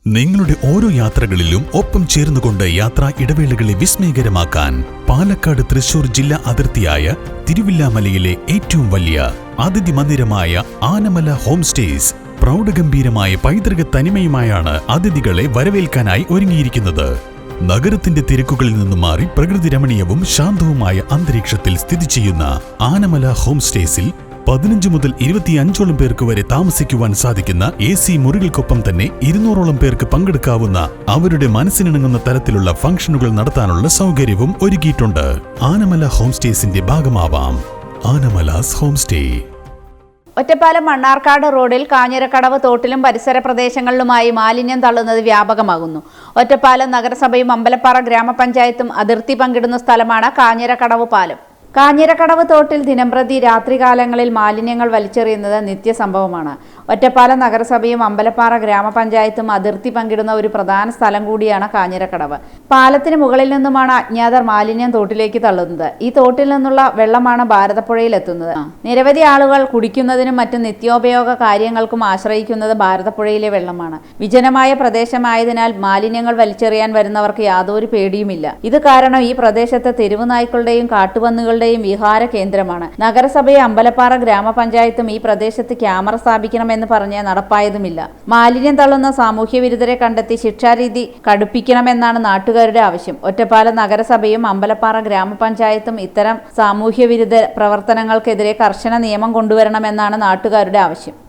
നിങ്ങളുടെ ഓരോ യാത്രകളിലും ഒപ്പം ചേർന്നുകൊണ്ട് യാത്രാ ഇടവേളകളെ വിസ്മയകരമാക്കാൻ പാലക്കാട് തൃശൂർ ജില്ലാ അതിർത്തിയായ തിരുവില്ലാമലയിലെ ഏറ്റവും വലിയ അതിഥി മന്ദിരമായ ആനമല ഹോം സ്റ്റേസ് പ്രൗഢഗംഭീരമായ പൈതൃക തനിമയുമായാണ് അതിഥികളെ വരവേൽക്കാനായി ഒരുങ്ങിയിരിക്കുന്നത്. നഗരത്തിന്റെ തിരക്കുകളിൽ നിന്നും മാറി പ്രകൃതി രമണീയവും ശാന്തവുമായ അന്തരീക്ഷത്തിൽ സ്ഥിതി ചെയ്യുന്ന ആനമല ഹോം സ്റ്റേസിൽ 15 മുതൽ 25ഓളം പേർക്ക് വരെ താമസിക്കുവാൻ സാധിക്കുന്ന AC മുറികൾക്കൊപ്പം തന്നെ 200ഓളം പേർക്ക് പങ്കെടുക്കാവുന്ന അവരുടെ മനസ്സിനിണങ്ങുന്ന തരത്തിലുള്ള ഫംഗ്ഷനുകൾ നടത്താനുള്ള സൗകര്യവും ഒരുക്കിയിട്ടുണ്ട്. ആനമല ഹോം സ്റ്റേസിന്റെ ഭാഗമാവാം. Anamalas home stay. ഒറ്റപ്പാലം മണ്ണാർക്കാട് റോഡിൽ കാഞ്ഞിരക്കടവ് തോട്ടിലും പരിസര പ്രദേശങ്ങളിലുമായി മാലിന്യം തള്ളുന്നത് വ്യാപകമാകുന്നു. ഒറ്റപ്പാലം നഗരസഭയും അമ്പലപ്പാറ ഗ്രാമപഞ്ചായത്തും അതിർത്തി പങ്കിടുന്ന സ്ഥലമാണ് കാഞ്ഞിരക്കടവ് പാലം. കാഞ്ഞിരക്കടവ് തോട്ടിൽ ദിനംപ്രതി രാത്രികാലങ്ങളിൽ മാലിന്യങ്ങൾ വലിച്ചെറിയുന്നത് നിത്യസംഭവമാണ്. ഒറ്റപ്പാലം നഗരസഭയും അമ്പലപ്പാറ ഗ്രാമപഞ്ചായത്തും അതിർത്തി പങ്കിടുന്ന ഒരു പ്രധാന സ്ഥലം കൂടിയാണ് കാഞ്ഞിരക്കടവ്. പാലത്തിന് മുകളിൽ നിന്നുമാണ് അജ്ഞാതർ മാലിന്യം തോട്ടിലേക്ക് തള്ളുന്നത്. ഈ തോട്ടിൽ നിന്നുള്ള വെള്ളമാണ് ഭാരതപ്പുഴയിൽ എത്തുന്നത്. നിരവധി ആളുകൾ കുടിക്കുന്നതിനും മറ്റു നിത്യോപയോഗ കാര്യങ്ങൾക്കും ആശ്രയിക്കുന്നത് ഭാരതപ്പുഴയിലെ വെള്ളമാണ്. വിജനമായ പ്രദേശമായതിനാൽ മാലിന്യങ്ങൾ വലിച്ചെറിയാൻ വരുന്നവർക്ക് യാതൊരു പേടിയുമില്ല. ഇത് കാരണം ഈ പ്രദേശത്ത് തെരുവ് നായ്ക്കളുടെയും കാട്ടുപന്നുകളുടെയും വിഹാര കേന്ദ്രമാണ്. നഗരസഭയും അമ്പലപ്പാറ ഗ്രാമപഞ്ചായത്തും ഈ പ്രദേശത്ത് ക്യാമറ സ്ഥാപിക്കണമെന്ന് പറഞ്ഞ് നടപ്പായതുമില്ല. മാലിന്യം തള്ളുന്ന സാമൂഹ്യ വിരുദ്ധരെ കണ്ടെത്തി ശിക്ഷാരീതി കടുപ്പിക്കണമെന്നാണ് നാട്ടുകാരുടെ ആവശ്യം. ഒറ്റപ്പാലം നഗരസഭയും അമ്പലപ്പാറ ഗ്രാമപഞ്ചായത്തും ഇത്തരം സാമൂഹ്യ വിരുദ്ധ പ്രവർത്തനങ്ങൾക്കെതിരെ കർശന നിയമം കൊണ്ടുവരണമെന്നാണ് നാട്ടുകാരുടെ ആവശ്യം.